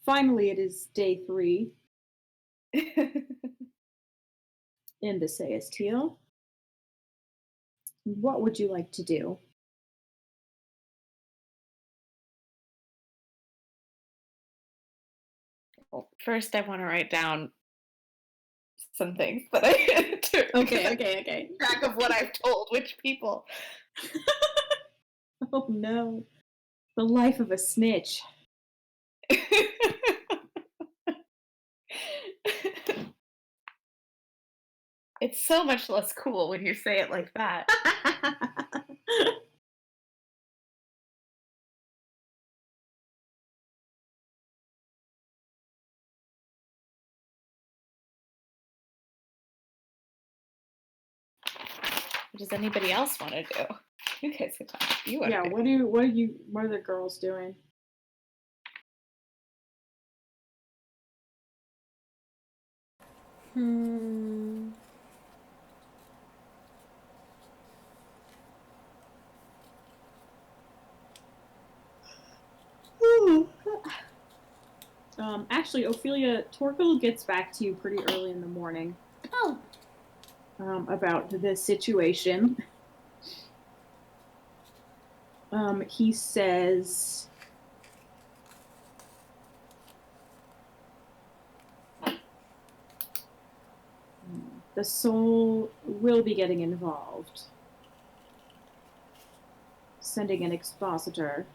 Finally, it is day 3 in Visayas Teal. What would you like to do? Well, first, I want to write down some things that I Okay, to okay, okay. keep track of what I've told which people. Oh no. The life of a snitch. It's so much less cool when you say it like that. What does anybody else want to do? You guys can talk. You want Yeah, to do? what are the girls doing? Hmm. Actually, Ophelia, Torkel gets back to you pretty early in the morning Oh, about this situation. He says the soul will be getting involved, sending an expositor.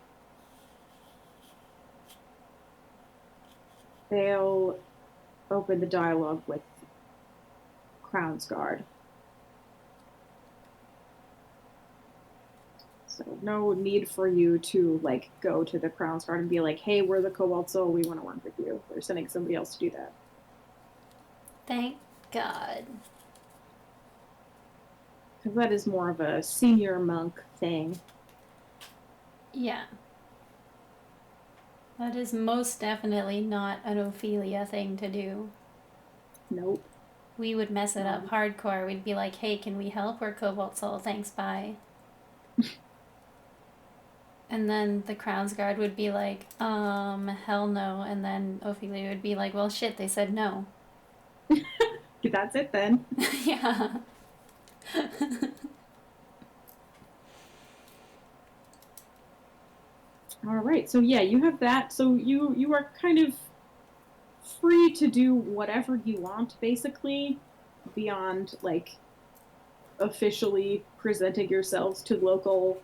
They'll open the dialogue with Crown's Guard. So no need for you to like go to the Crown's Guard and be like, "Hey, we're the Cobalt Soul. We want to work with you." They're sending somebody else to do that. thank God. Because that is more of a senior monk thing. Yeah. That is most definitely not an Ophelia thing to do. Nope. We would mess it up hardcore. We'd be like, hey, can we help? We're Cobalt Soul. Thanks, bye. And then the Crown's Guard would be like, hell no. And then Ophelia would be like, well, shit, they said no. That's it then. Yeah. All right. So yeah, you have that. So you are kind of free to do whatever you want, basically, beyond like officially presenting yourselves to local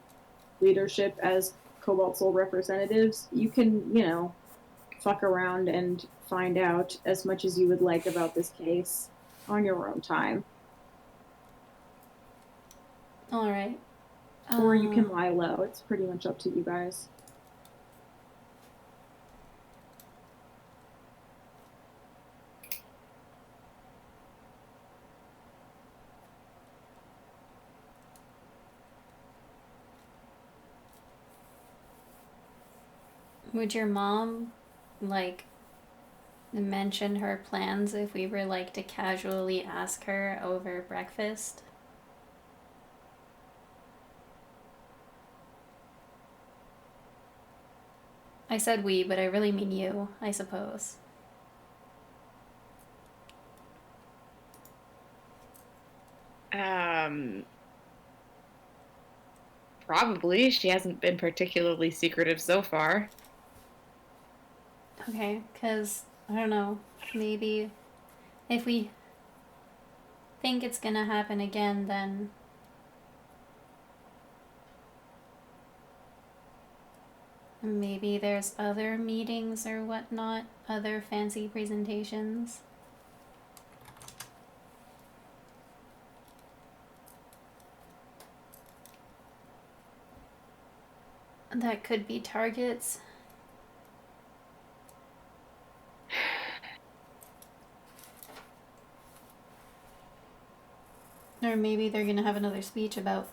leadership as Cobalt Soul representatives. You can, fuck around and find out as much as you would like about this case on your own time. All right. Or you can lie low. It's pretty much up to you guys. Would your mom, like, mention her plans if we were, like, to casually ask her over breakfast? I said we, but I really mean you, I suppose. Um, Probably. She hasn't been particularly secretive so far. Okay, because, I don't know, maybe if we think it's gonna happen again, then maybe there's other meetings or whatnot, other fancy presentations. That could be targets. Or maybe they're gonna have another speech about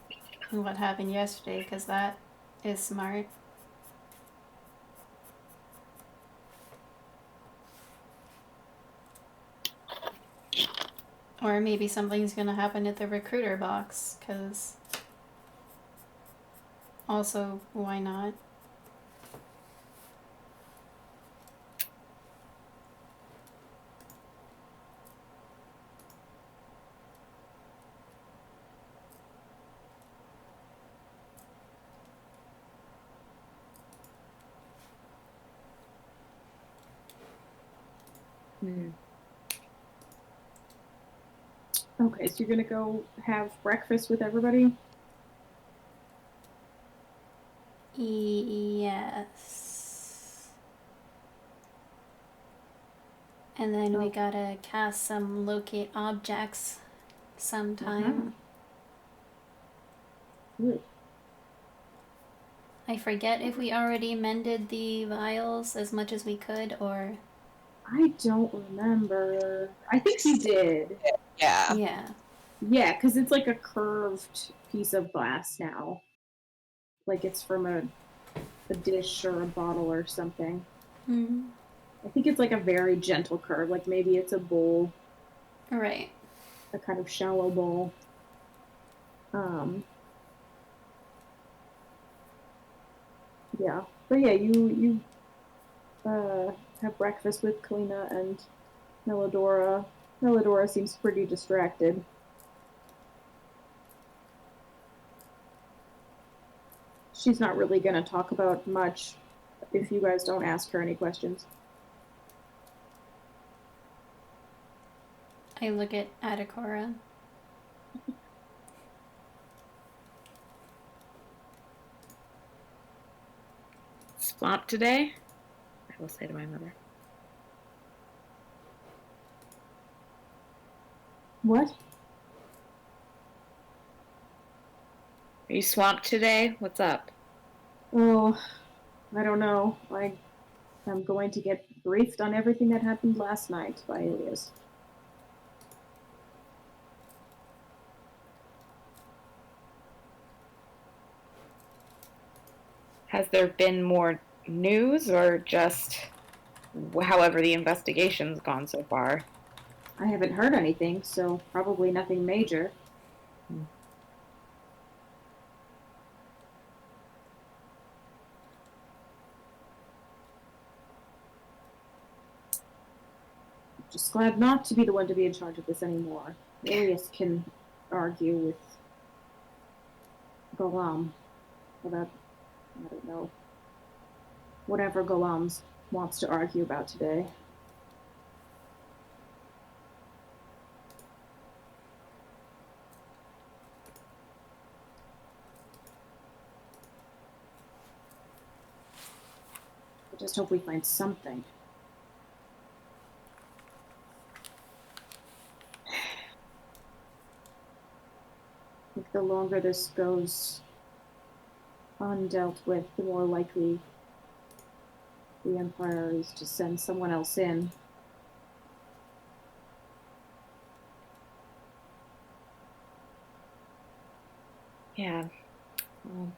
what happened yesterday, because that is smart. Or maybe something's gonna happen at the recruiter box, because also, why not? Okay, so you're gonna go have breakfast with everybody? Yes. And then we gotta cast some locate objects sometime. Good. I forget if we already mended the vials as much as we could, or... I don't remember. I think you did. Yeah. Yeah. Yeah, because it's like a curved piece of glass now. Like it's from a dish or a bottle or something. Mm. I think it's like a very gentle curve. Like maybe it's a bowl, Right. a kind of shallow bowl. Yeah, but yeah, you have breakfast with Kalina and Melodora. Melodora seems pretty distracted. She's not really going to talk about much if you guys don't ask her any questions. I look at Adakora. Swamp today? I will say to my mother. What? Are you swamped today? What's up? Oh, I don't know. I'm going to get briefed on everything that happened last night by Ilias. Has there been more news or just however the investigation's gone so far? I haven't heard anything, so probably nothing major. Just glad not to be the one to be in charge of this anymore. Ilias can argue with Golam about, I don't know, whatever Golam wants to argue about today. I just hope we find something. I think the longer this goes undealt with, the more likely the Empire is to send someone else in. Yeah. Well,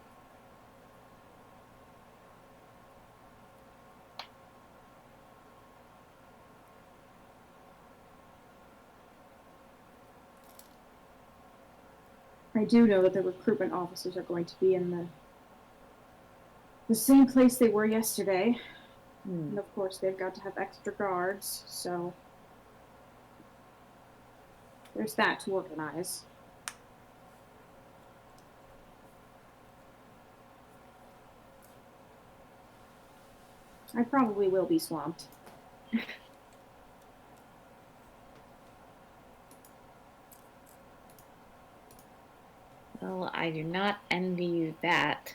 I do know that the recruitment officers are going to be in the same place they were yesterday. And of course, they've got to have extra guards, so there's that to organize. I probably will be swamped. well, I do not envy you that.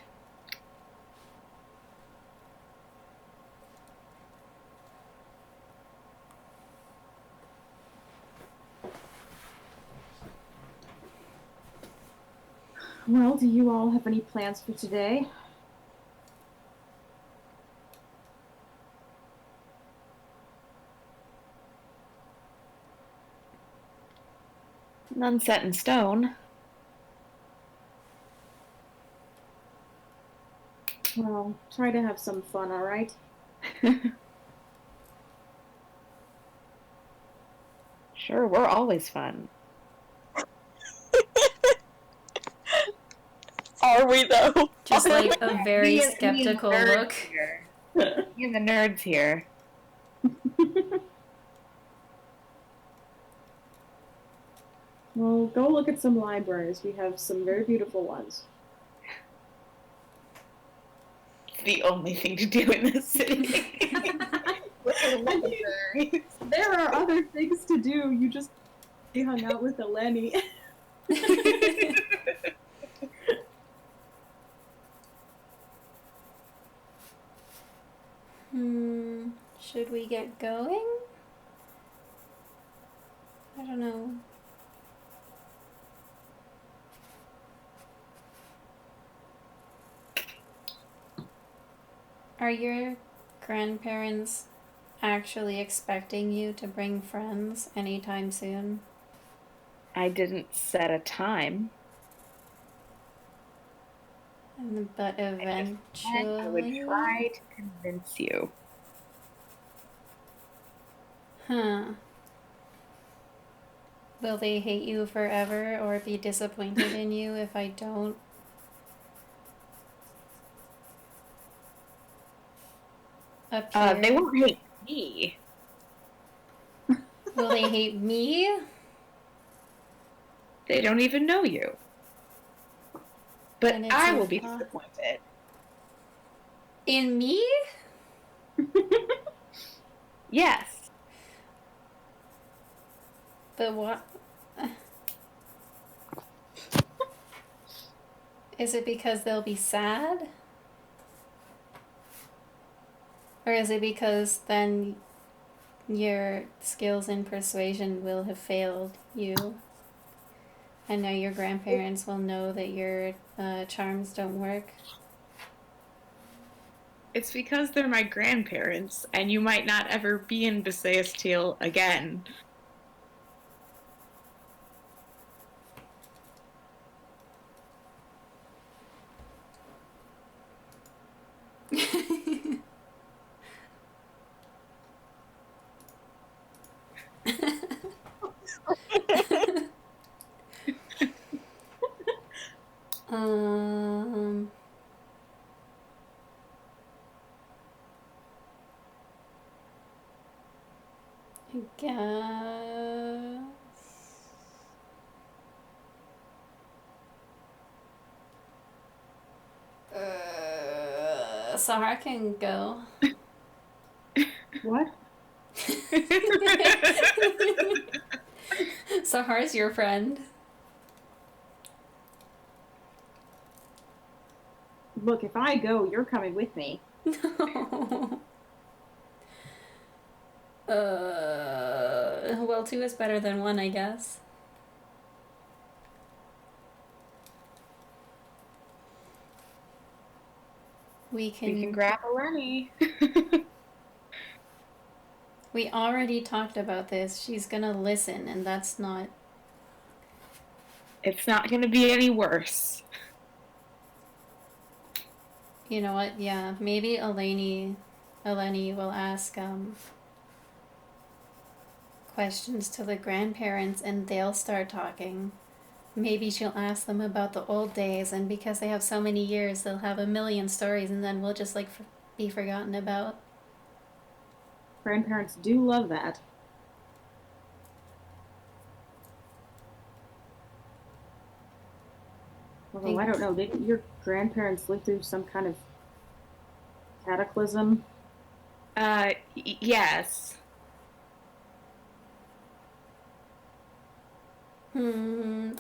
Well, do you all have any plans for today? None set in stone. Well, try to have some fun, all right? Sure, we're always fun. Are we though? Just like a very skeptical look. Me and the nerds here. Well, go look at some libraries. We have some very beautiful ones. It's the only thing to do in this city. There are do. You just hung out with Eleni. Should we get going? I don't know. Are your grandparents actually expecting you to bring friends anytime soon? I didn't set a time. But I would eventually. try to convince you. Huh. Will they hate you forever or be disappointed in you if I don't? Appear? They won't hate me. Will they hate me? They don't even know you. But And it's I a will be thought. disappointed. In me? Yes. But what? Is it because they'll be sad? Or is it because then your skills in persuasion will have failed you? And now your grandparents will know that your charms don't work? It's because they're my grandparents, and you might not ever be in Visayas Teal again. um... I guess. Sahar can go. What? Sahar's your friend. Look, if I go, you're coming with me. No. Well, 2 is better than 1, I guess. We can grab Eleni. We already talked about this. She's gonna listen, and that's not. It's not going to be any worse. You know what? Yeah, maybe Eleni will ask questions to the grandparents, and they'll start talking. Maybe she'll ask them about the old days, and because they have so many years, they'll have a million stories, and then we'll just like be forgotten about. Grandparents do love that. Although, I don't know, didn't your grandparents live through some kind of cataclysm? Yes.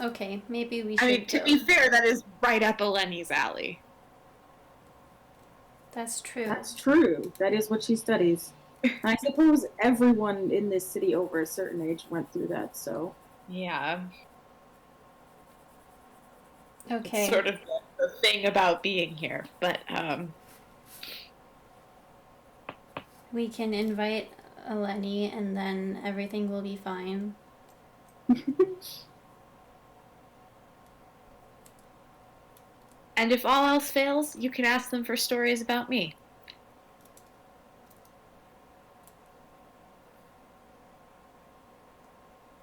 Okay, maybe we should. I mean, to be fair, that is right up Eleni's alley. That's true. That's true. That is what she studies. I suppose everyone in this city over a certain age went through that, so. Yeah. Okay. It's sort of the thing about being here, but We can invite Eleni, and then everything will be fine. And if all else fails, you can ask them for stories about me.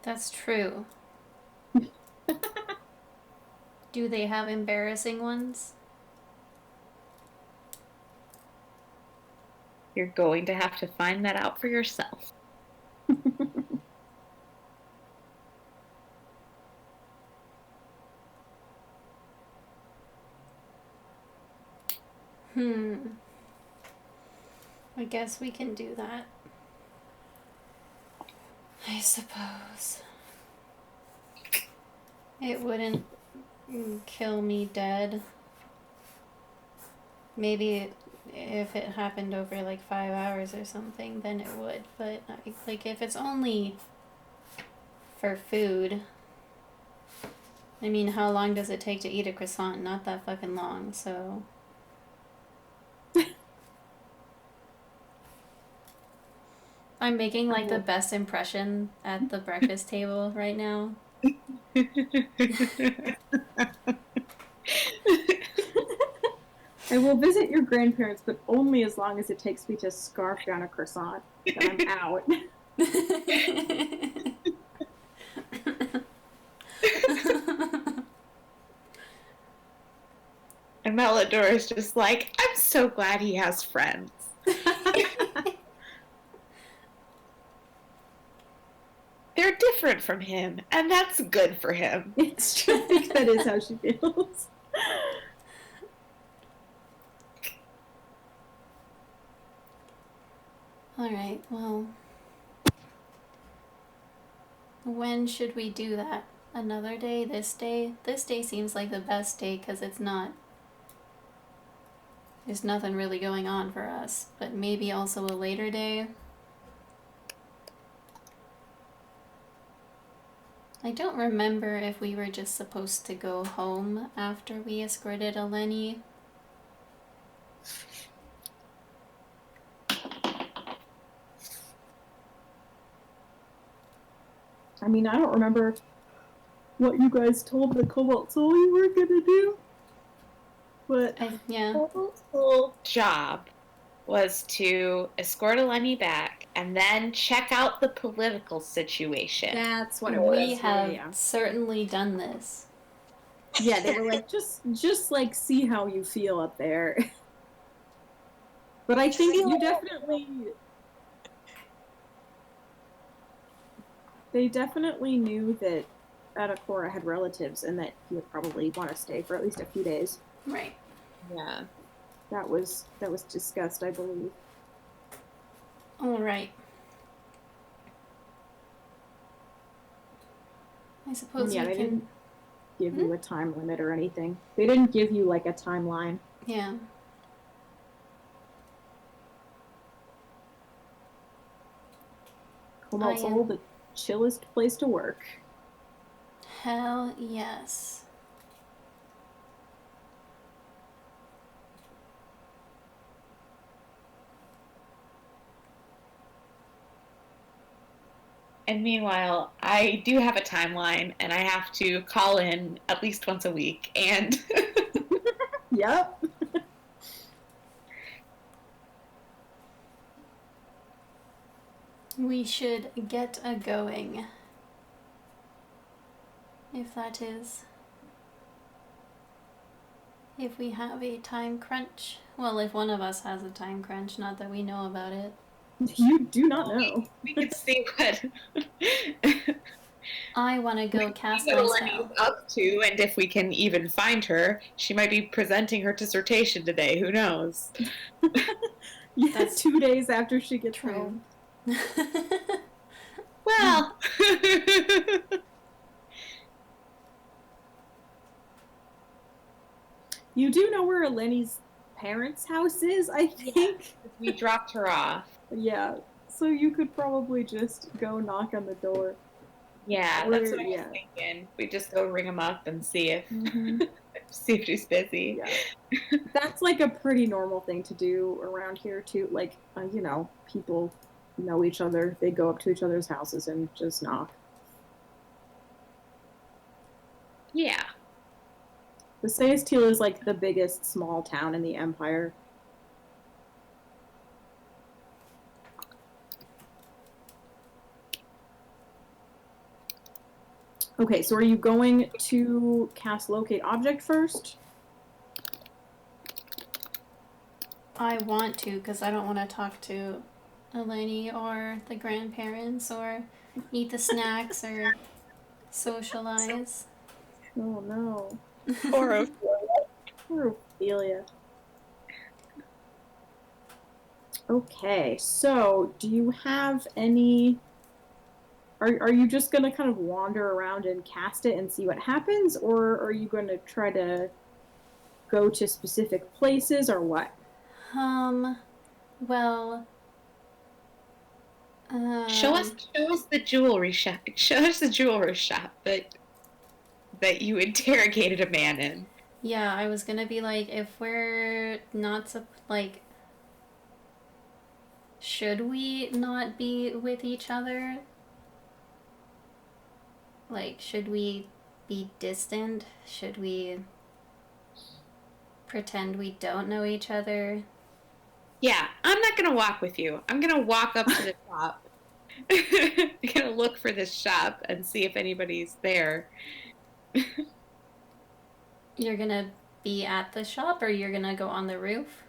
That's true. Do they have embarrassing ones? You're going to have to find that out for yourself. I guess we can do that. I suppose. It wouldn't kill me dead. Maybe if it happened over like 5 hours or something, then it would. But like if it's only for food, I mean, how long does it take to eat a croissant? Not that fucking long, so. I'm making like the best impression at the breakfast table right now. I will visit your grandparents, but only as long as it takes me to scarf down a croissant. Then I'm out. And Melidor is just like, I'm so glad he has friends. They're different from him, and that's good for him. It's true. I think that is how she feels. Alright, well. When should we do that? Another day? This day? This day seems like the best day because it's not. There's nothing really going on for us. But maybe also a later day. I don't remember if we were just supposed to go home after we escorted Eleni. I mean, I don't remember what you guys told the Cobalt Soul you were gonna do. But Yeah. Cobalt's whole job was to escort Eleni back and then check out the political situation. that's what it was. We have certainly done this. Yeah, they were like, just like see how you feel up there. But I think you definitely. They definitely knew that Adakora had relatives and that he would probably want to stay for at least a few days. Right. Yeah. That was discussed, I believe. All right. I suppose Yeah, we they can. didn't give you a time limit or anything. They didn't give you like a timeline. Yeah. Cobalt Soul, the chillest place to work. Hell yes. And meanwhile, I do have a timeline, and I have to call in at least once a week. And Yep. We should get a going. If that is. If we have a time crunch. Well, if one of us has a time crunch, not that we know about it. You do not know. we could see what I want to go cast my spell. up to, and if we can even find her. She might be presenting her dissertation today. Who knows? Yeah, That's 2 days after she gets true. home. Well. You do know where Eleni's parents' house is, I think. We dropped her off. Yeah, so you could probably just go knock on the door. Yeah, that's what I was thinking. We just go ring them up and see if see if she's busy. Yeah. That's like a pretty normal thing to do around here too. Like, you know, people know each other. They go up to each other's houses and just knock. Yeah. The Sayastil is like the biggest small town in the Empire. Okay, so are you going to cast Locate Object first? I want to, because I don't want to talk to Eleni or the grandparents or eat the snacks or socialize. Oh no. Poor Ophelia. Poor Ophelia. Okay, so do you have any are you just gonna kind of wander around and cast it and see what happens, or are you going to try to go to specific places, or what? Well, Show us the jewelry shop. Show us the jewelry shop that you interrogated a man in. yeah, I was gonna be like, if we're not, like, should we not be with each other? Like, should we be distant? Should we pretend we don't know each other? Yeah, I'm not gonna walk with you. I'm gonna walk up to the shop. I'm gonna look for this shop and see if anybody's there. You're gonna be at the shop, or you're gonna go on the roof?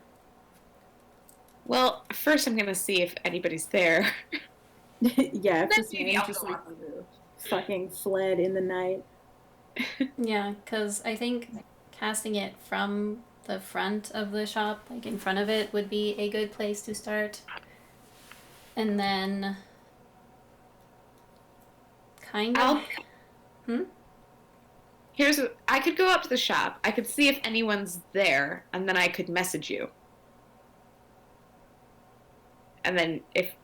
Well, first I'm gonna see if anybody's there. Yeah, if Then this maybe man I'll just go like on the roof. fucking fled in the night. Yeah, because I think casting it from the front of the shop, like in front of it, would be a good place to start. And then kind of. I could go up to the shop. I could see if anyone's there, and then I could message you. And then if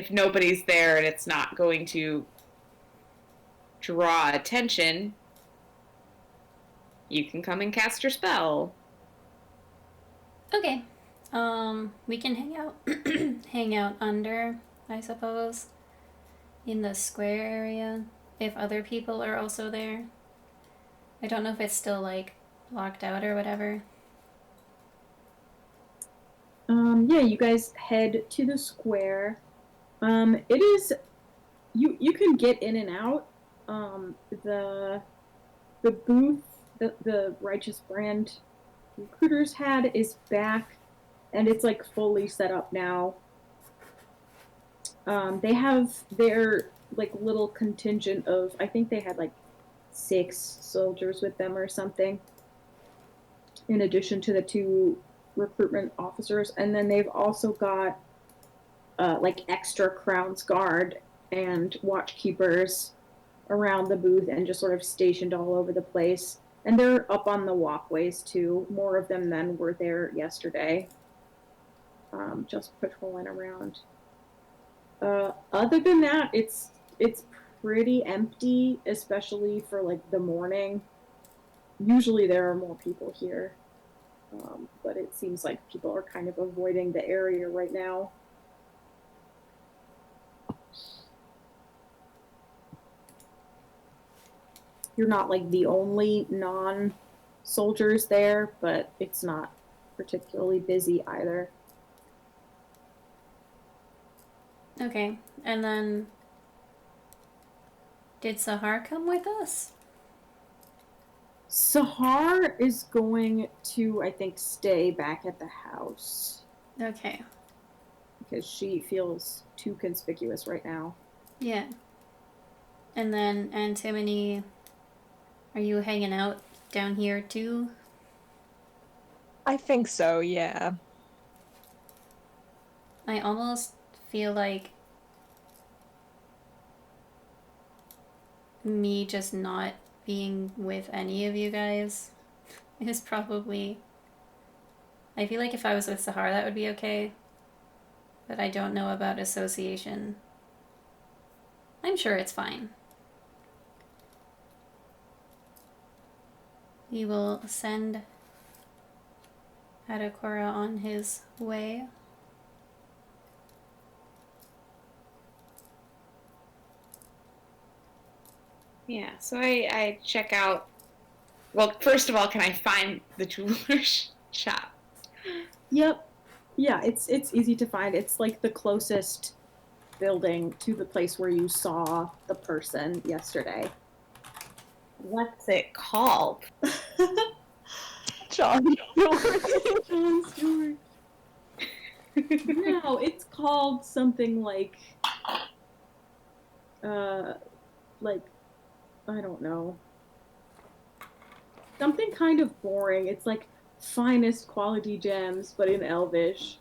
nobody's there and it's not going to draw attention, you can come and cast your spell. Okay. We can hang out hang out under, I suppose, in the square area if other people are also there. I don't know if it's still like locked out or whatever. Yeah, you guys head to the square. It is you can get in and out. The booth the Righteous Brand recruiters had is back, and it's like fully set up now. They have their like little contingent of, I think they had like 6 soldiers with them or something, in addition to the 2 recruitment officers, and then they've also got like extra Crown's Guard and watchkeepers around the booth and just sort of stationed all over the place. And they're up on the walkways too. More of them than were there yesterday. Just patrolling around. Other than that, it's pretty empty, especially for like the morning. Usually there are more people here, but it seems like people are kind of avoiding the area right now. You're not like the only non-soldiers there, but it's not particularly busy either. Okay, and then did Sahar come with us? Sahar is going to, I think, stay back at the house. Okay. Because she feels too conspicuous right now. Yeah. And then Antimony, are you hanging out down here too? I think so, yeah. I almost feel like me just not being with any of you guys is probably... I feel like if I was with Sahar, that would be okay. But I don't know about association. I'm sure it's fine. We will send Adakora on his way. Yeah, so I check out. Well, first of all, can I find the jeweler's shop? Yep. Yeah, it's easy to find. It's like the closest building to the place where you saw the person yesterday. What's it called? John Stewart. John Stewart. No, it's called something like I don't know. Something kind of boring. It's like finest quality gems, but in Elvish.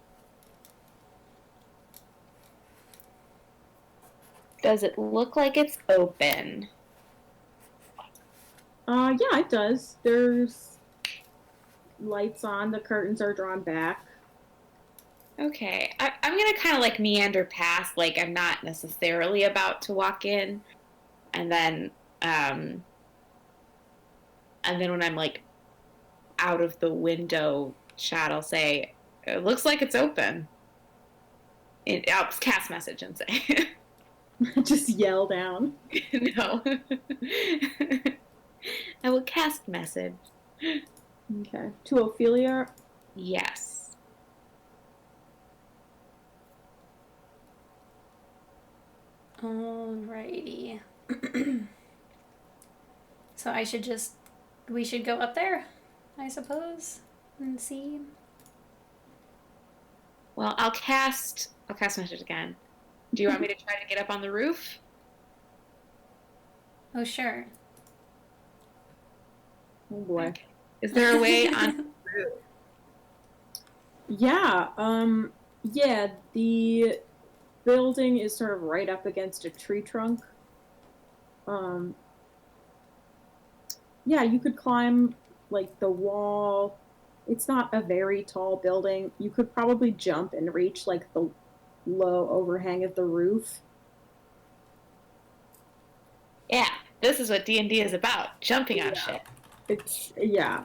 Does it look like it's open? Yeah, it does. There's lights on. The curtains are drawn back. Okay, I'm gonna kind of like meander past, like I'm not necessarily about to walk in, and um, then when I'm like out of the window shot, I'll say, "It looks like it's open." I'll cast message and say, Just yell down. "No." I will cast message. Okay. To Ophelia. Yes. Alrighty. So we should go up there, I suppose, and see. Well, I'll cast message again. Do you want me to try to get up on the roof? Oh, sure. Oh boy. Okay. Is there a way on the roof? Yeah. Yeah. The building is sort of right up against a tree trunk. Yeah, you could climb like the wall. It's not a very tall building. You could probably jump and reach like the low overhang of the roof. Yeah, this is what D&D is about, jumping on Yeah. shit.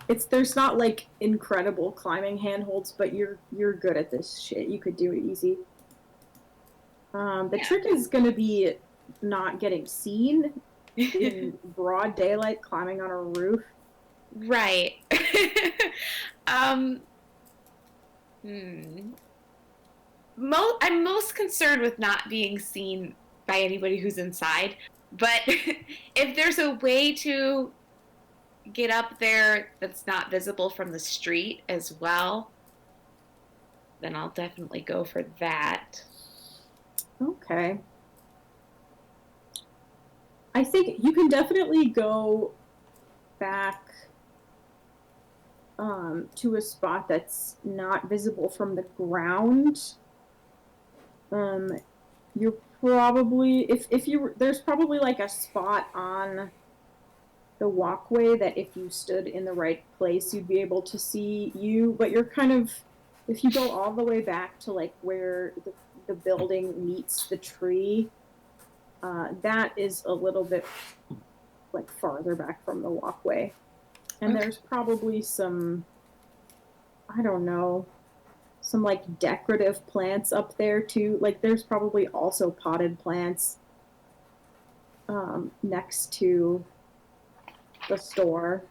It's there's not like incredible climbing handholds, but you're good at this shit. You could do it easy. The trick is gonna be not getting seen in broad daylight climbing on a roof. Right. um, hmm. I'm most concerned with not being seen by anybody who's inside, but if there's a way to get up there that's not visible from the street as well, then I'll definitely go for that. Okay. I think you can definitely go back to a spot that's not visible from the ground. You're probably if you there's probably like a spot on the walkway that if you stood in the right place you'd be able to see you, but you're kind of if you go all the way back to like where the building meets the tree, that is a little bit like farther back from the walkway. And Okay. there's probably some, I don't know, some like decorative plants up there too. Like there's probably also potted plants next to the store,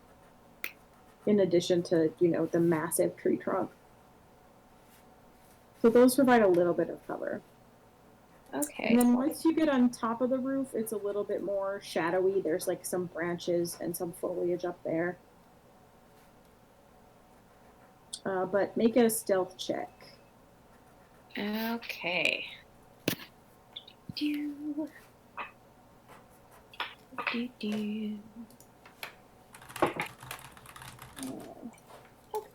in addition to, you know, the massive tree trunk. So those provide a little bit of cover. Okay. And then once you get on top of the roof, it's a little bit more shadowy. There's like some branches and some foliage up there. But make a stealth check. Okay. Do. Do, do.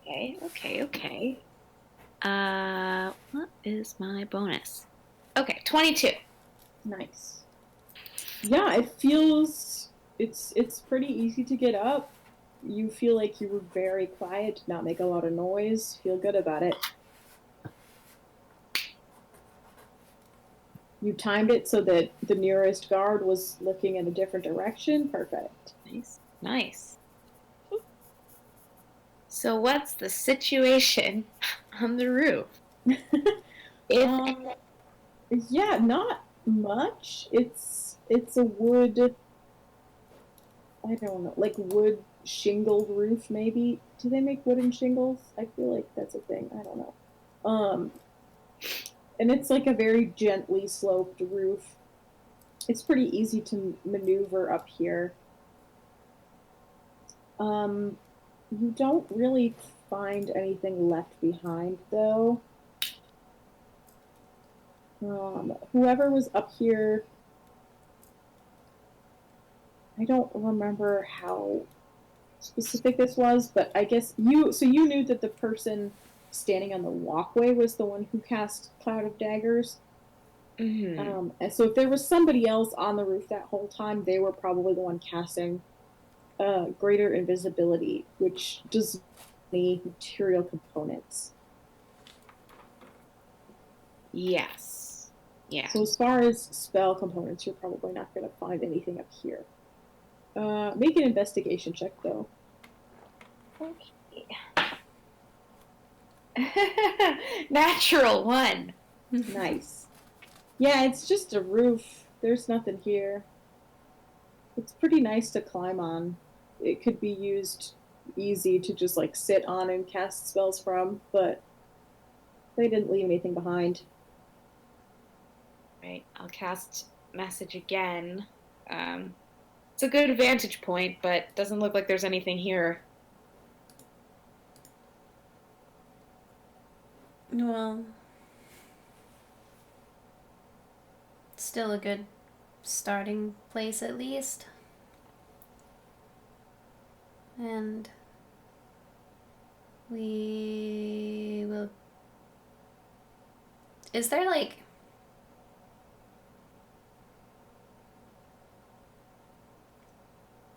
Okay. What is my bonus? Okay, 22. Nice. Yeah, it feels it's pretty easy to get up. You feel like you were very quiet, not make a lot of noise, feel good about it. You timed it so that the nearest guard was looking in a different direction. Perfect. Nice. So what's the situation on the roof? Yeah, not much. It's a wood. I don't know, like wood shingled roof maybe. Do they make wooden shingles? I feel like that's a thing. I don't know. And it's like a very gently sloped roof. It's pretty easy to maneuver up here. You don't really find anything left behind though. Whoever was up here, I don't remember how specific this was, but I guess you knew that the person standing on the walkway was the one who cast Cloud of Daggers. And so if there was somebody else on the roof that whole time, they were probably the one casting greater invisibility, which does any material components. Yes. Yeah. So as far as spell components, you're probably not going to find anything up here. Make an investigation check, though. Natural 1. Nice. Yeah, it's just a roof. There's nothing here. It's pretty nice to climb on. It could be used easy to just like sit on and cast spells from, but they didn't leave anything behind. Right. I'll cast message again. It's a good vantage point, but doesn't look like there's anything here. Well, still a good starting place at least. And we will... Is there like...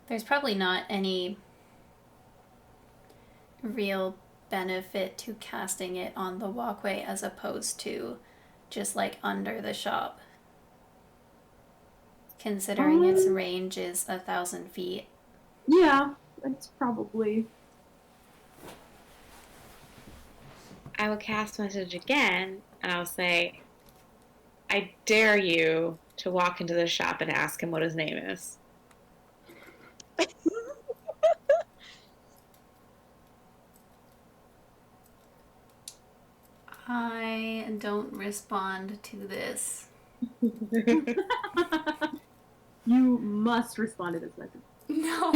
There's probably not any real benefit to casting it on the walkway as opposed to just like under the shop, considering its range is 1,000 feet. Yeah, it's probably. I will cast message again, and I'll say, I dare you to walk into the shop and ask him what his name is. I don't respond to this. You must respond to this message. No.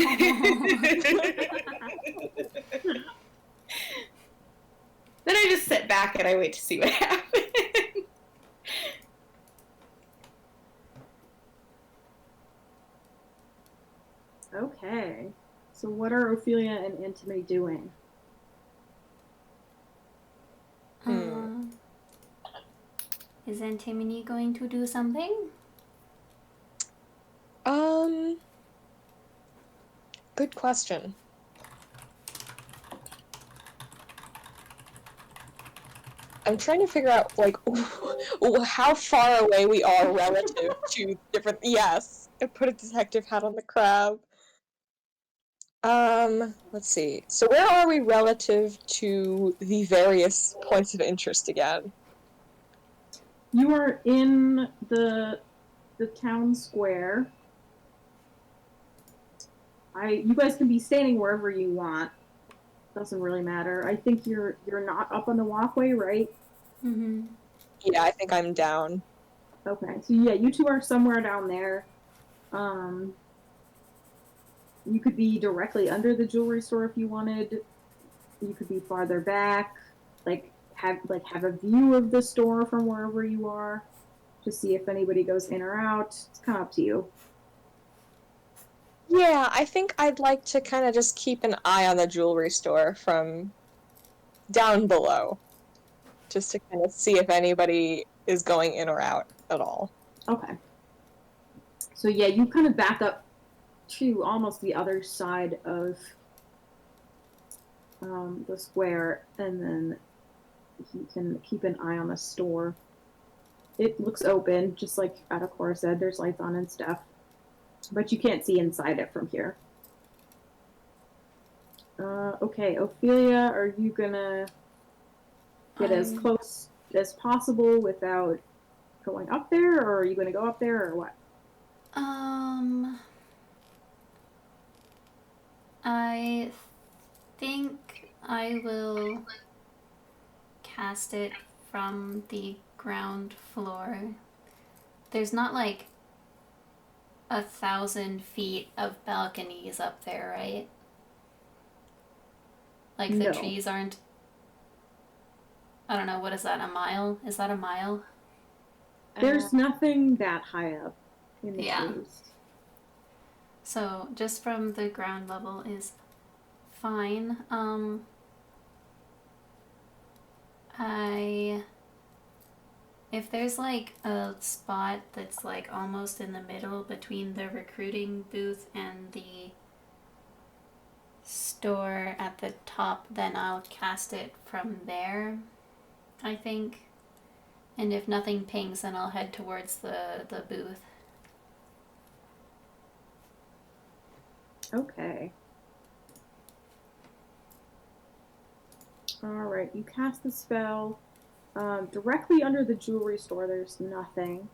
Then I just sit back and I wait to see what happens. Okay. So what are Ophelia and Antimony doing? Is Antimony going to do something? Good question. I'm trying to figure out, like, how far away we are relative to different... Yes, I put a detective hat on the crab. Let's see. So where are we relative to the various points of interest again? You are in the town square. You guys can be standing wherever you want. Doesn't really matter. I think you're not up on the walkway, right? Mm-hmm. Yeah, I think I'm down. Okay. So yeah, you two are somewhere down there. You could be directly under the jewelry store if you wanted. You could be farther back, have a view of the store from wherever you are, to see if anybody goes in or out. It's kind of up to you. Yeah, I think I'd like to kind of just keep an eye on the jewelry store from down below, just to kind of see if anybody is going in or out at all. Okay. So yeah, you kind of back up to almost the other side of the square, and then you can keep an eye on the store. It looks open, just like Adakora said. There's lights on and stuff, but you can't see inside it from here. Okay, Ophelia, are you gonna get as close as possible without going up there, or are you gonna go up there, or what? I think I will cast it from the ground floor. There's not like 1,000 feet of balconies up there, right? Like the No. trees aren't... I don't know, what is that, a mile? Is that a mile? There's nothing that high up in the trees. So just from the ground level is fine. I If there's like a spot that's like almost in the middle between the recruiting booth and the store at the top, then I'll cast it from there, I think. And if nothing pings, then I'll head towards the booth. Okay. Alright, you cast the spell. Directly under the jewelry store, there's nothing.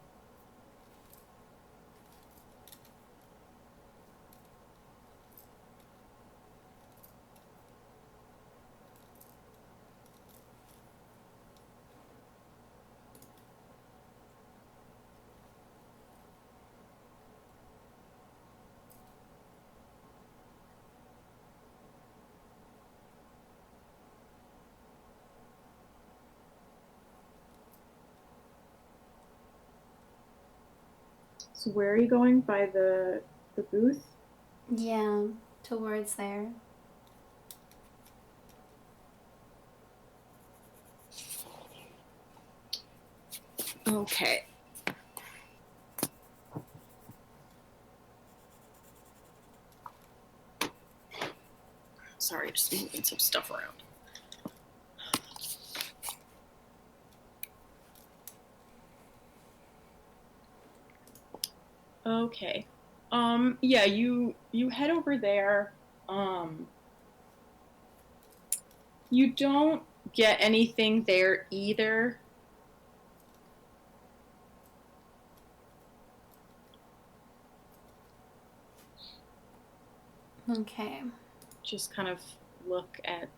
So where are you going? By the booth? Yeah, towards there. Okay. Sorry, just moving some stuff around. Okay. Yeah, you head over there. You don't get anything there either. Okay. Just kind of look at,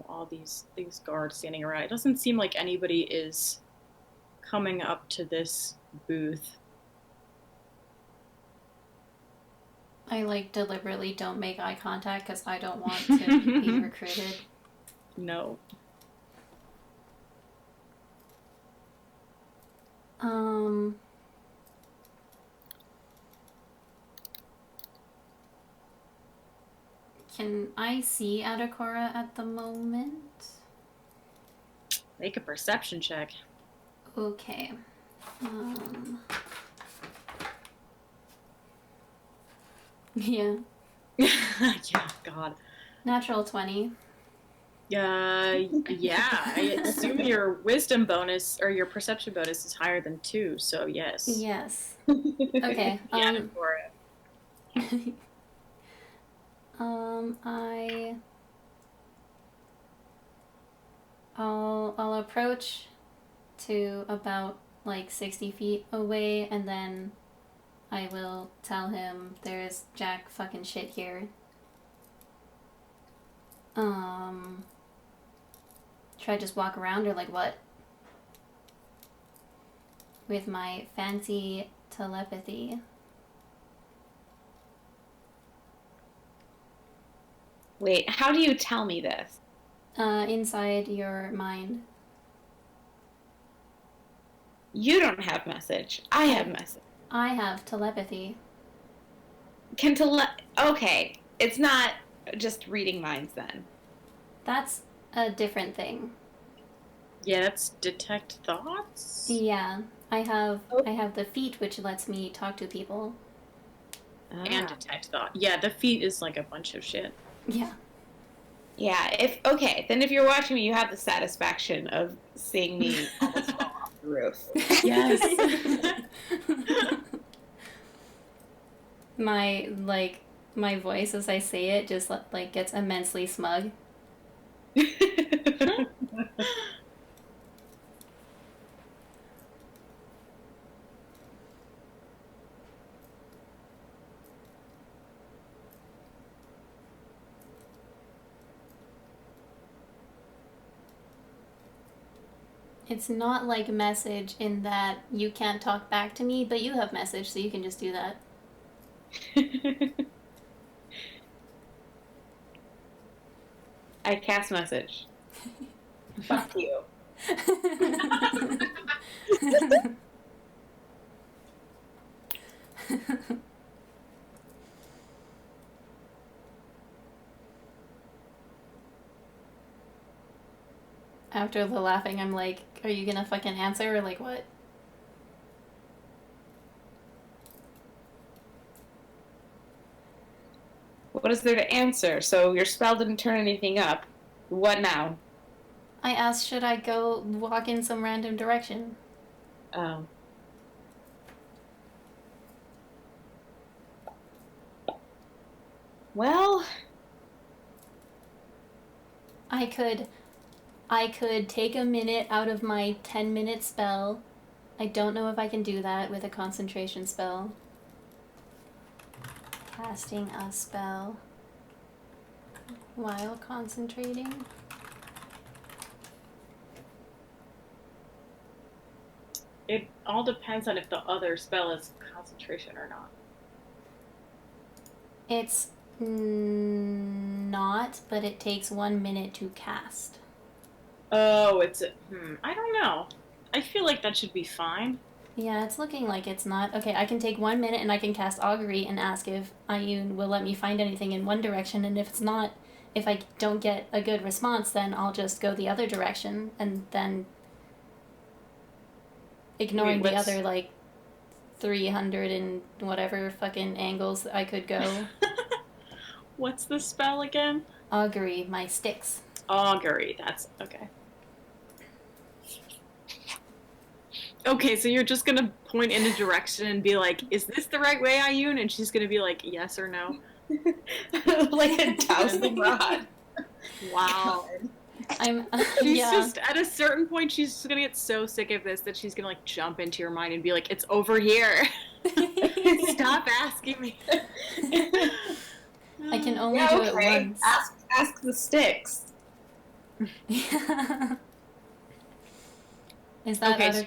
all these guards standing around. It doesn't seem like anybody is coming up to this booth. I like deliberately don't make eye contact because I don't want to be recruited. No. Can I see Adakora at the moment? Make a perception check. Okay. Yeah. Yeah, God. Natural 20. Yeah, I assume your wisdom bonus or your perception bonus is higher than 2, so yes. Yes. Okay. Yeah, for it. I'll approach to about like 60 feet away, and then I will tell him there's jack fucking shit here. Should I just walk around or like what? With my fancy telepathy. Wait, how do you tell me this? Inside your mind. You don't have message. I have message. I have telepathy. Okay, it's not just reading minds then. That's a different thing. Yeah, that's detect thoughts. Yeah, I have the feat which lets me talk to people. And detect thought. Yeah, the feat is like a bunch of shit. Yeah. Yeah, if you're watching me, you have the satisfaction of seeing me almost fall off the roof. Yes. my voice as I say it just like gets immensely smug. It's not like message in that you can't talk back to me, but you have message, so you can just do that. I cast message. Fuck you. After the laughing, I'm like, are you gonna fucking answer or like what? What is there to answer? So your spell didn't turn anything up. What now? I asked, should I go walk in some random direction? Oh. Well, I could take a minute out of my 10-minute spell. I don't know if I can do that with a concentration spell. Casting a spell while concentrating. It all depends on if the other spell is concentration or not. It's not, but it takes 1 minute to cast. Oh, I don't know. I feel like that should be fine. Yeah, it's looking like it's not. Okay, I can take 1 minute and I can cast Augury and ask if Ayun will let me find anything in one direction, and if it's not, if I don't get a good response, then I'll just go the other direction, and then ignoring the other, like, 300 and whatever fucking angles I could go. What's the spell again? Augury, my sticks. Augury, that's okay. Okay, so you're just gonna point in a direction and be like, is this the right way, Ayun? And she's gonna be like, yes or no. like a dowsing rod. Wow. She's just, at a certain point, she's just gonna get so sick of this that she's gonna, like, jump into your mind and be like, it's over here. Stop asking me. I can only do it once. Ask the sticks. Is that okay? So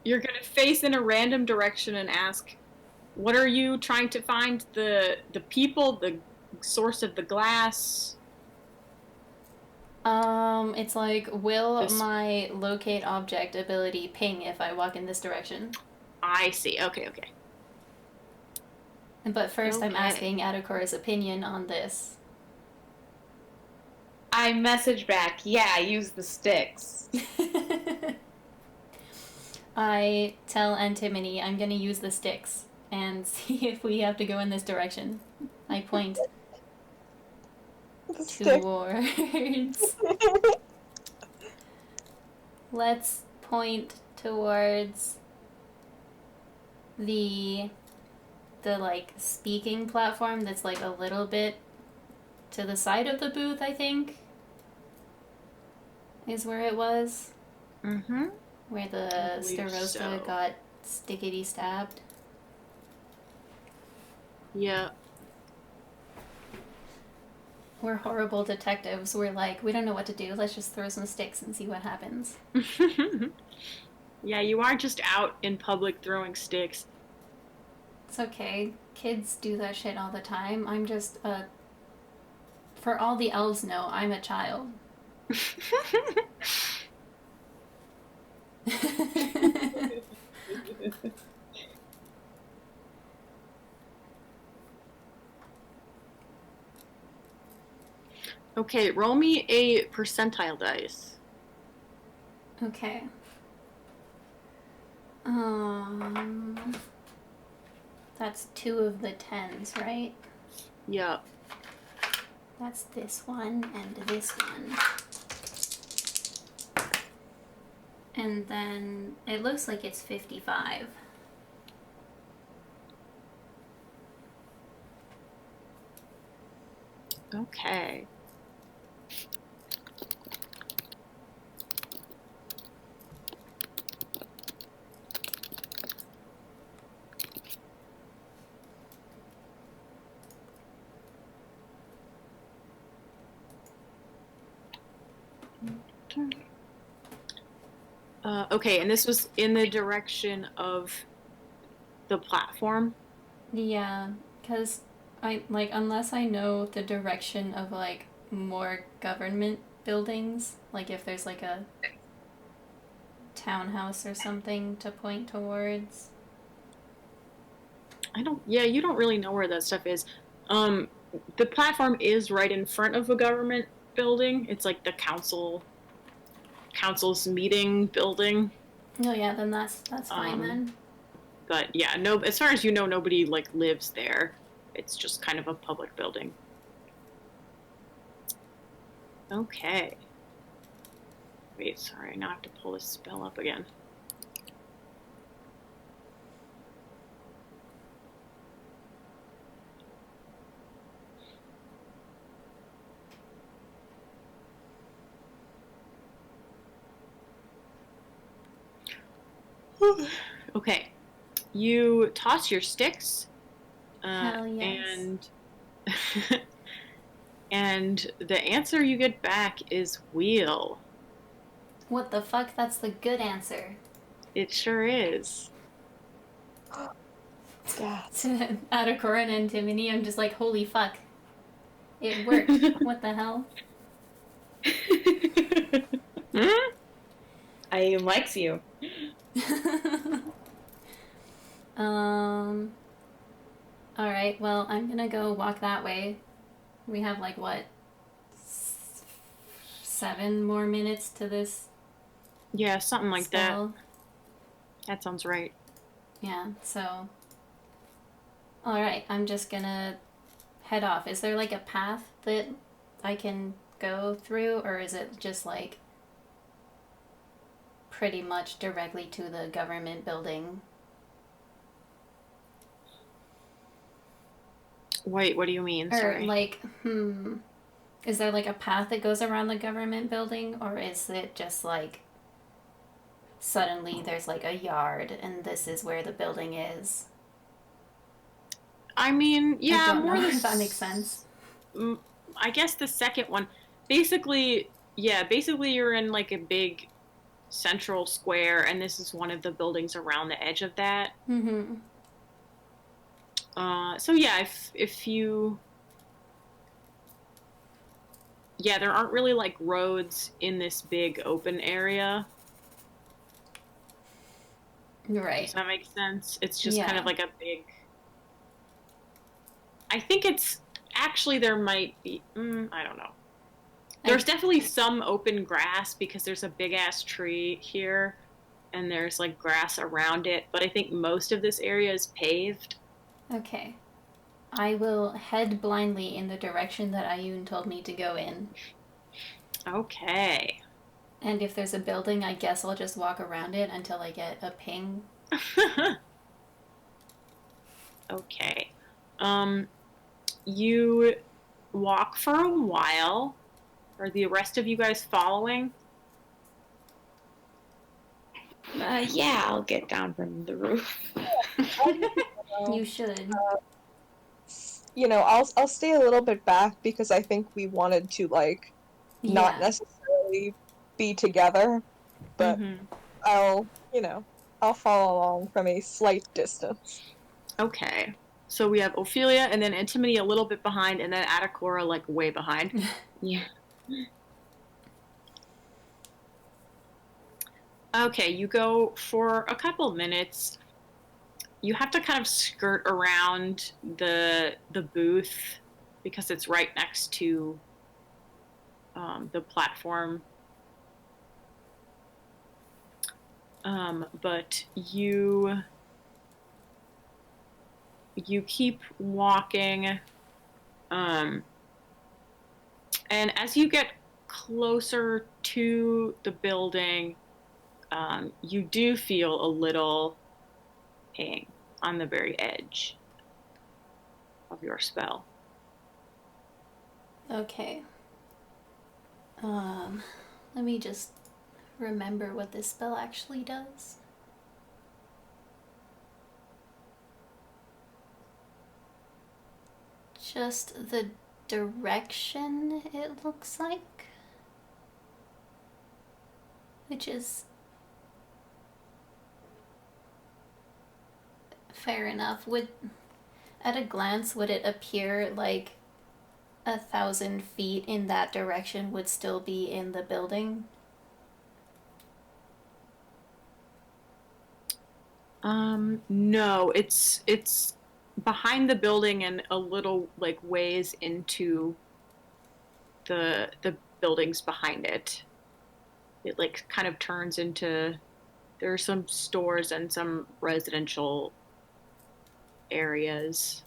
you're gonna face in a random direction and ask, "What are you trying to find? The people, the source of the glass." It's like, will my locate object ability ping if I walk in this direction? I see. Okay. But first, I'm asking Adekora's opinion on this. I message back, yeah, use the sticks. I tell Antimony I'm gonna use the sticks and see if we have to go in this direction. I point towards. Let's point towards the like speaking platform that's like a little bit to the side of the booth, I think. Is where it was. Mm-hmm. Where the Starosta got stickety stabbed. Yeah. We're horrible detectives. We're like, we don't know what to do. Let's just throw some sticks and see what happens. Yeah, you aren't just out in public throwing sticks. It's okay. Kids do that shit all the time. I'm just for all the elves know, I'm a child. Okay, roll me a percentile dice. Okay. That's 2 of the 10s, right? Yep. That's this one and this one. And then it looks like it's 55. Okay. Okay, and this was in the direction of the platform? Yeah, because unless I know the direction of, like, more government buildings, like if there's, like, a townhouse or something to point towards. You don't really know where that stuff is. The platform is right in front of a government building. It's like the council council's meeting building. Oh yeah, then that's fine then. But yeah, no. As far as you know, nobody like lives there. It's just kind of a public building. Okay. Wait, sorry. Now I have to pull this spell up again. Okay. You toss your sticks. Hell yes. And the answer you get back is wheel. What the fuck? That's the good answer. It sure is. Yeah. Adakora and Antimony, I'm just like, holy fuck. It worked. What the hell? I likes you. Alright, well, I'm gonna go walk that way. We have like, what? 7 more minutes to this Yeah, something like spell. that. That sounds right. Yeah, so. Alright, I'm just gonna head off. Is there like a path that I can go through, or is it just like pretty much directly to the government building? Wait, what do you mean? Or Sorry. like, is there like a path that goes around the government building, or is it just like suddenly there's like a yard and this is where the building is? I mean, yeah, I don't more know the if that makes sense. I guess the second one. Basically, you're in like a big central square, and this is one of the buildings around the edge of that. Mm-hmm. So yeah, if you, yeah, there aren't really like roads in this big open area. Right. Does that make sense? It's just Yeah. kind of like a big. I think it's actually there might be. I don't know. There's definitely some open grass because there's a big ass tree here, and there's like grass around it. But I think most of this area is paved. Okay. I will head blindly in the direction that Ayun told me to go in. Okay. And if there's a building, I guess I'll just walk around it until I get a ping. Okay. You walk for a while. Are the rest of you guys following? Yeah, I'll get down from the roof. You should. You know, I'll stay a little bit back because I think we wanted to like not necessarily be together, but I'll follow along from a slight distance. Okay. So we have Ophelia and then Antimony a little bit behind, and then Atacora like way behind. Yeah. Okay, you go for a couple minutes. You have to kind of skirt around the booth because it's right next to the platform. But you keep walking, and as you get closer to the building, you do feel a little ping on the very edge of your spell. Okay. Let me just remember what this spell actually does. Just the direction, it looks like. Which is fair enough. At a glance, would it appear like 1,000 feet in that direction would still be in the building? No, it's behind the building and a little like ways into the buildings behind it. it like kind of turns into, there are some stores and some residential areas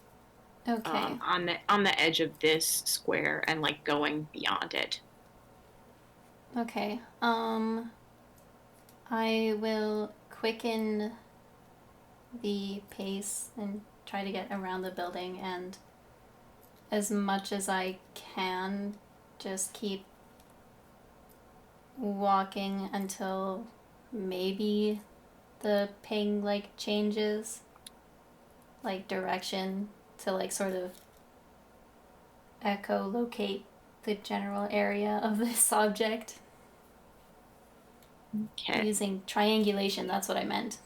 Okay. on the edge of this square and like going beyond it. Okay. I will quicken the pace and try to get around the building, and as much as I can, just keep walking until maybe the ping like changes like direction to like sort of echolocate the general area of this object. Okay. Using triangulation, that's what I meant.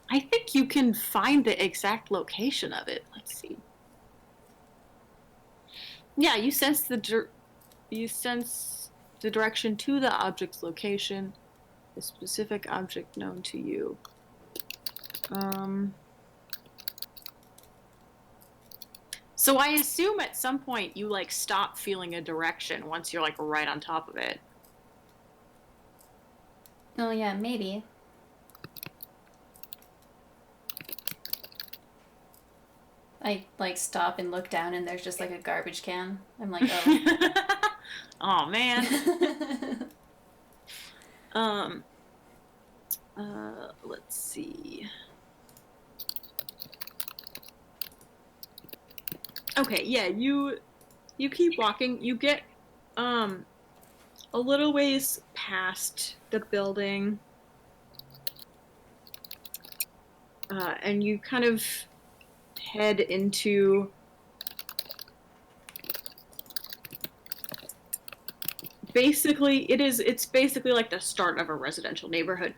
I think you can find the exact location of it. Let's see. Yeah, you sense the direction to the object's location, a specific object known to you. So I assume at some point you like stop feeling a direction once you're like right on top of it. Oh yeah, maybe. I like stop and look down and there's just like a garbage can. I'm like, oh. Oh man. Let's see. Okay, yeah, you keep walking. You get a little ways past the building. And you kind of head into it's basically like the start of a residential neighborhood.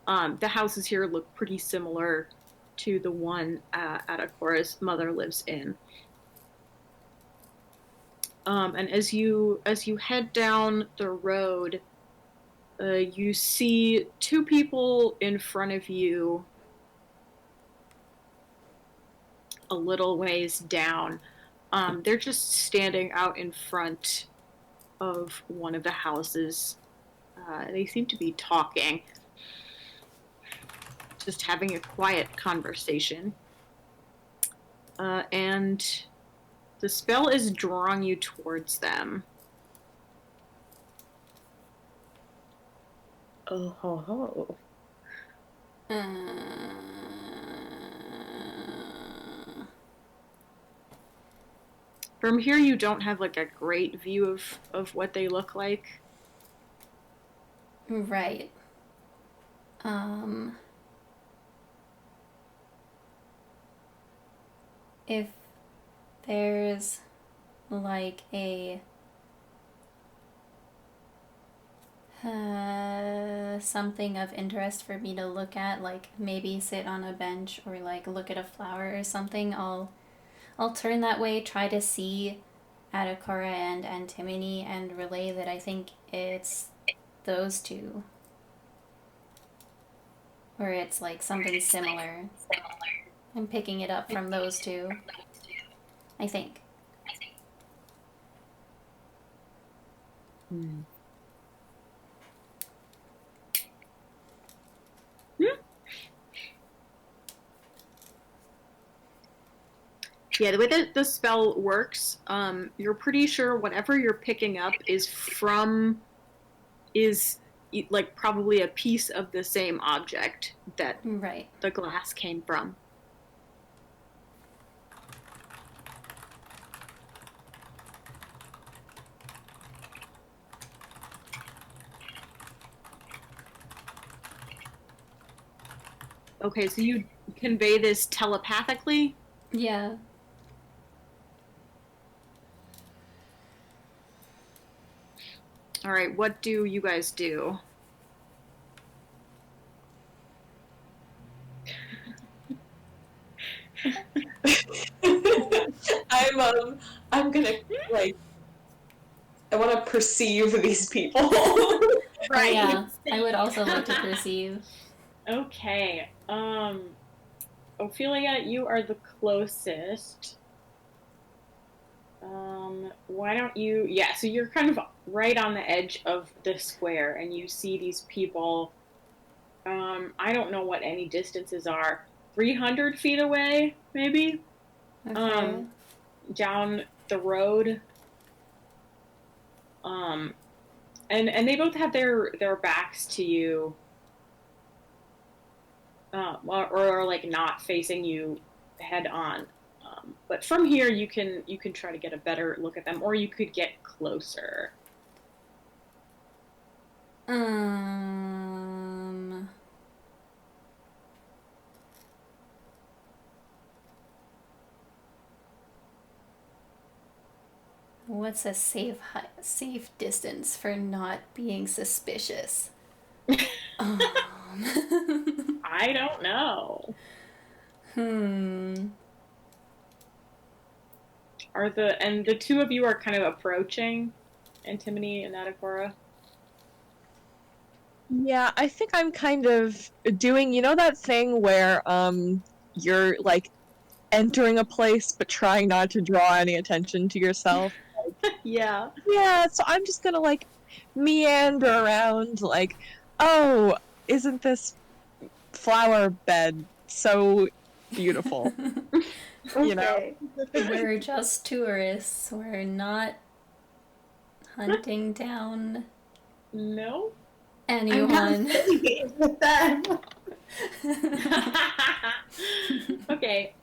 The houses here look pretty similar to the one Atakora's mother lives in. And as you head down the road, you see two people in front of you a little ways down. They're just standing out in front of one of the houses. They seem to be talking, just having a quiet conversation. And the spell is drawing you towards them. Oh ho ho. From here, you don't have like a great view of what they look like. Right. If there's like a something of interest for me to look at, like maybe sit on a bench or like look at a flower or something, I'll turn that way, try to see Adakora and Antimony, and relay that I think it's those two. Or it's like something similar. I'm picking it up from those two. I think. Hmm. Yeah, the way that the spell works, you're pretty sure whatever you're picking up is like probably a piece of the same object that Right. the glass came from. Okay, so you convey this telepathically? Yeah. All right, what do you guys do? I'm gonna like I want to perceive these people. Right. Oh, yeah. I would also like to perceive. Okay. Ophelia, you are the closest. Why don't you? Yeah, so you're kind of right on the edge of the square, and you see these people. I don't know what any distances are. 300 feet away, maybe. Okay. Um, down the road. Um, and they both have their backs to you, or like not facing you head on. But from here, you can try to get a better look at them, or you could get closer. Um. What's a safe distance for not being suspicious? Um. I don't know. hmm. Are the two of you are kind of approaching Antimony and Adagora? Yeah, I think I'm kind of doing, you know, that thing where you're like entering a place but trying not to draw any attention to yourself. Yeah. Yeah, so I'm just gonna like meander around like, oh, isn't this flower bed so beautiful? You know? Okay. We're just tourists. We're not hunting down No. I'm not anyone. affiliated with them. Okay.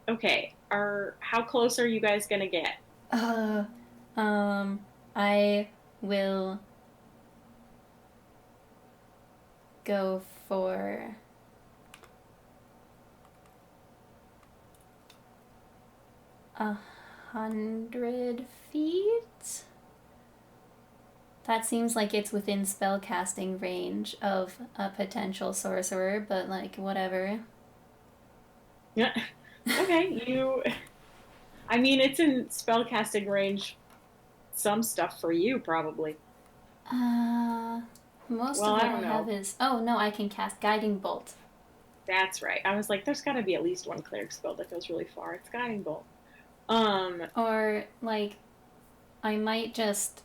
Okay. How close are you guys gonna get? uh, I will go for 100 feet. That seems like it's within spellcasting range of a potential sorcerer, but like whatever. Yeah. Okay. I mean, it's in spellcasting range. Some stuff for you, probably. Uh, Most Well, of I what I don't have know. is. Oh no, I can cast Guiding Bolt. That's right. I was like, there's got to be at least one cleric spell that goes really far. It's guiding bolt. Or, like, I might just.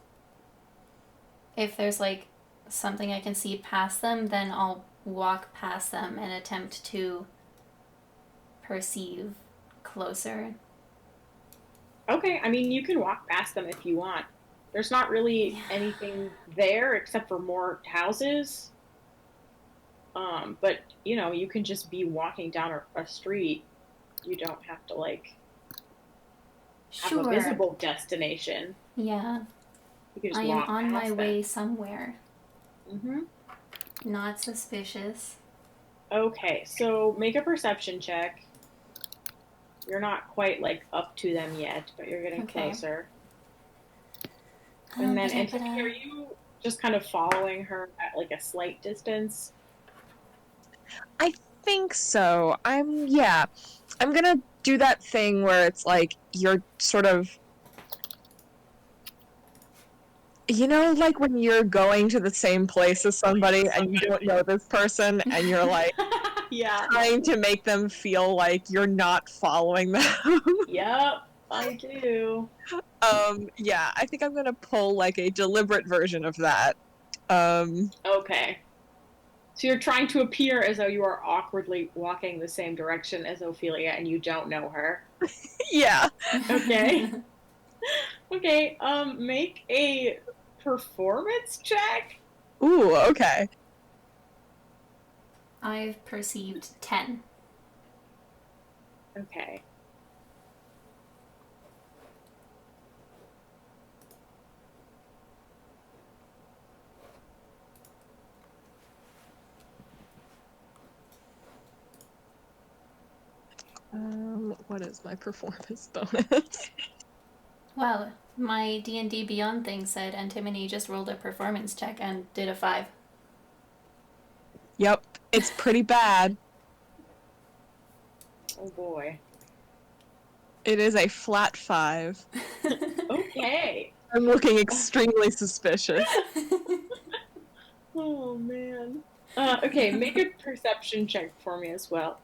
If there's, like, something I can see past them, then I'll walk past them and attempt to perceive closer. Okay. I mean, you can walk past them if you want. There's not really Yeah. anything there except for more houses. But you can just be walking down a street. You don't have to like have a Sure. visible destination. Yeah. You can just I am walk on my past them. way somewhere. Mm-hmm. Not suspicious. Okay, so make a perception check. You're not quite like up to them yet, but you're getting Okay. closer. And then, Antigone, are Ba-da-ba-da. you just kind of following her at like a slight distance? I think so. Yeah. I'm gonna do that thing where it's like you're sort of, you know, like when you're going to the same place as somebody and you don't know this person and you're like Yeah. trying to make them feel like you're not following them. Yep, I do. Yeah, I think I'm gonna pull like a deliberate version of that. Um, Okay. So you're trying to appear as though you are awkwardly walking the same direction as Ophelia and you don't know her. yeah. Okay. Okay, make a performance check. Ooh, okay. I've perceived 10. Okay. What is my performance bonus? Well, my D&D Beyond thing said Antimony just rolled a performance check and did a 5. Yep, it's pretty bad. Oh boy. It is a flat 5. Okay. I'm looking extremely suspicious. Oh man. Okay, make a perception check for me as well.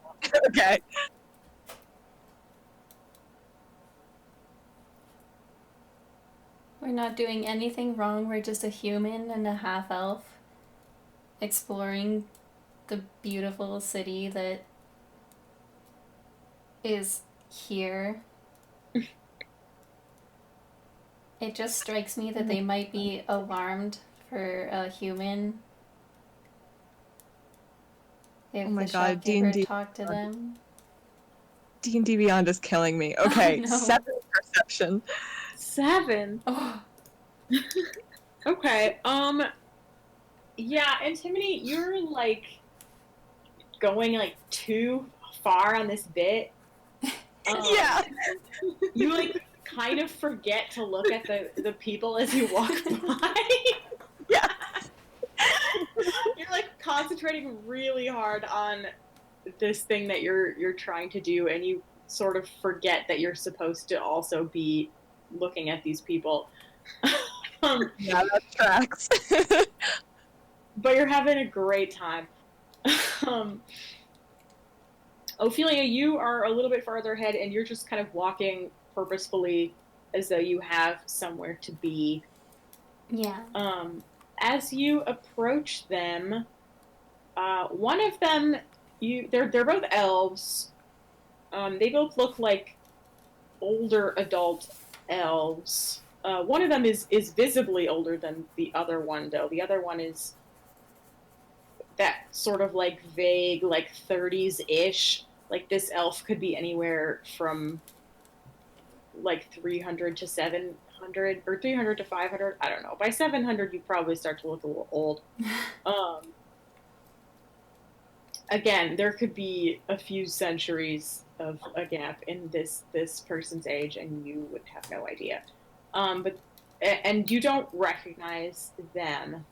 Okay. We're not doing anything wrong. We're just a human and a half elf exploring the beautiful city that is here. It just strikes me that they might be alarmed for a human. If Oh my the god, shopkeeper D&D. talked to them. D&D Beyond is killing me. Okay, No. 7 perception. 7. Oh, Okay. Yeah, Antimony, you're like going like too far on this bit. Yeah. You like kind of forget to look at the people as you walk by. Yeah. You're like concentrating really hard on this thing that you're trying to do, and you sort of forget that you're supposed to also be looking at these people. Yeah, that tracks. But you're having a great time. um, Ophelia, you are a little bit farther ahead, and you're just kind of walking purposefully as though you have somewhere to be. yeah. As you approach them, one of them, they're both elves. They both look like older adult elves. One of them is visibly older than the other one, though. The other one is that sort of like vague, like 30s ish. Like this elf could be anywhere from like 300 to 700 or 300 to 500. I don't know. By 700, you probably start to look a little old. Again, there could be a few centuries of a gap in this person's age, and you would have no idea. And you don't recognize them.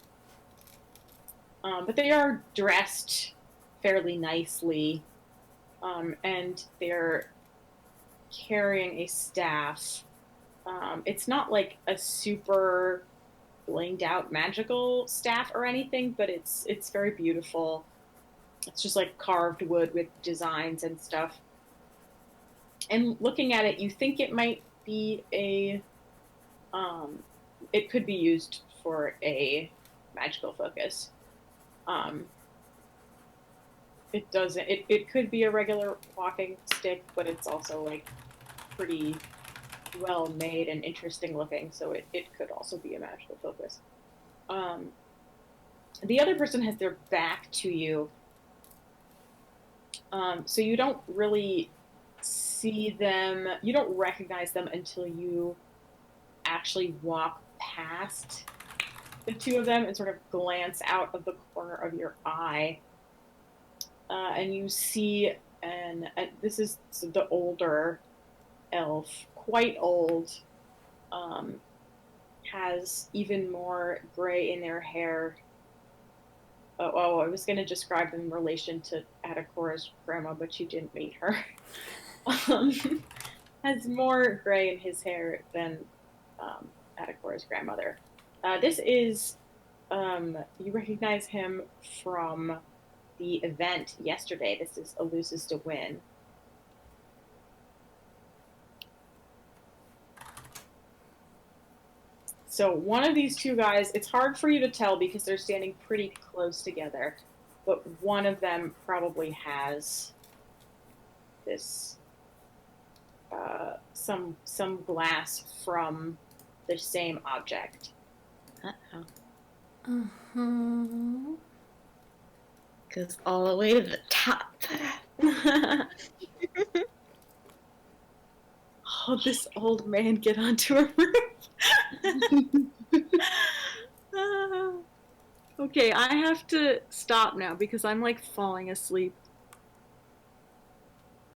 But they are dressed fairly nicely, and they're carrying a staff. It's not like a super blinged out magical staff or anything, but it's very beautiful. It's just like carved wood with designs and stuff. And looking at it, you think it might be it could be used for a magical focus. It doesn't. It could be a regular walking stick, but it's also like pretty well made and interesting looking, so it could also be a magical focus. The other person has their back to you, so you don't really see them. You don't recognize them until you actually walk past the two of them and sort of glance out of the corner of your eye. And you see, this is the older elf, quite old, has even more gray in their hair. I was going to describe them in relation to Adakora's grandma, but you didn't meet her. Has more gray in his hair than Adakora's grandmother. This is, you recognize him from the event yesterday. This is Elusis to Win. So one of these two guys, it's hard for you to tell because they're standing pretty close together, but one of them probably has this some glass from the same object. Uh-huh. Goes all the way to the top. Oh, this old man get onto a roof. Okay, I have to stop now because I'm like falling asleep.